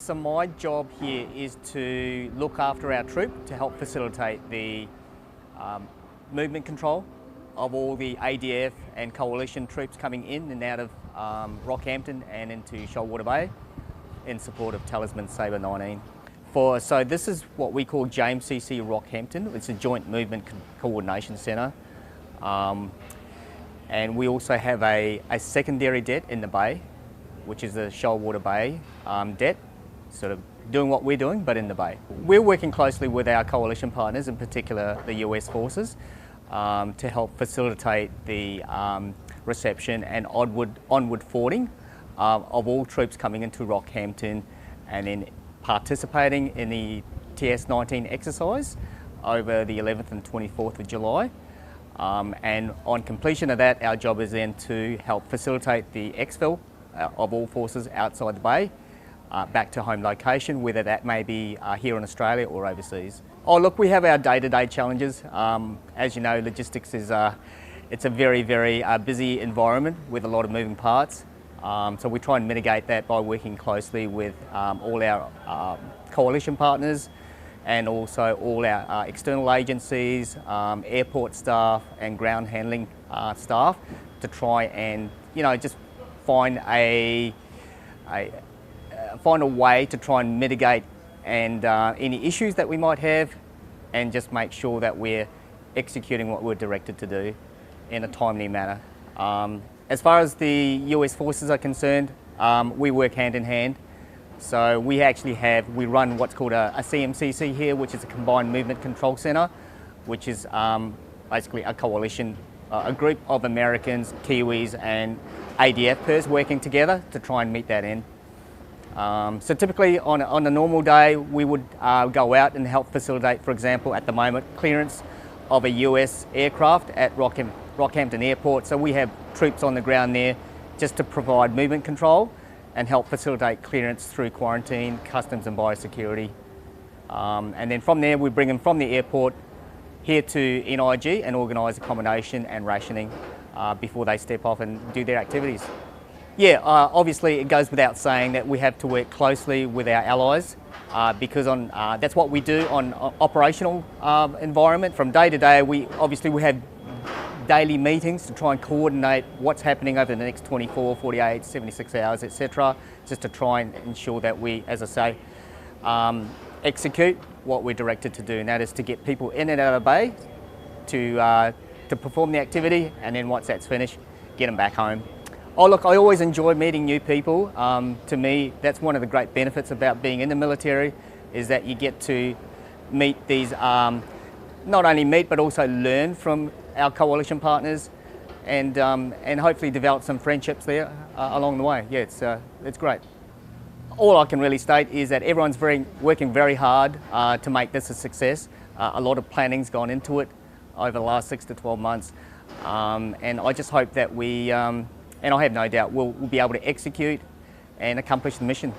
So my job here is to look after our troop to help facilitate the movement control of all the ADF and coalition troops coming in and out of Rockhampton and into Shoalwater Bay in support of Talisman Saber 19. So this is what we call JMCC Rockhampton. It's a Joint Movement Coordination Centre. And we also have a secondary det in the bay, which is the Shoalwater Bay det, sort of doing what we're doing, but in the bay. We're working closely with our coalition partners, in particular the US forces, to help facilitate the reception and onward forwarding of all troops coming into Rockhampton and then participating in the TS19 exercise over the 11th and 24th of July. And on completion of that, our job is then to help facilitate the exfil of all forces outside the bay back to home location, whether that may be here in Australia or overseas. Oh look, we have our day-to-day challenges. As you know, logistics is it's a very, very busy environment with a lot of moving parts. So we try and mitigate that by working closely with all our coalition partners and also all our external agencies, airport staff and ground handling staff to try and, just find a way to try and mitigate and any issues that we might have, and just make sure that we're executing what we're directed to do in a timely manner. As far as the US forces are concerned, we work hand in hand. So we run what's called a CMCC here, which is a Combined Movement Control Centre, which is basically a coalition, a group of Americans, Kiwis and ADF pers working together to try and meet that end. So typically on a normal day, we would go out and help facilitate, for example, at the moment, clearance of a US aircraft at Rockhampton Airport. So we have troops on the ground there just to provide movement control and help facilitate clearance through quarantine, customs and biosecurity. And then from there, we bring them from the airport here to NIG and organise accommodation and rationing before they step off and do their activities. Yeah, obviously it goes without saying that we have to work closely with our allies because that's what we do on operational environment. From day to day, we have daily meetings to try and coordinate what's happening over the next 24, 48, 76 hours, etc. Just to try and ensure that we, as I say, execute what we're directed to do, and that is to get people in and out of the bay to perform the activity, and then once that's finished, get them back home. Oh look, I always enjoy meeting new people. To me, that's one of the great benefits about being in the military, is that you get to meet these, not only meet but also learn from our coalition partners, and hopefully develop some friendships there along the way. Yeah, it's great. All I can really state is that everyone's working very hard to make this a success. A lot of planning's gone into it over the last 6 to 12 months, and I just hope that we, and I have no doubt, we'll be able to execute and accomplish the mission.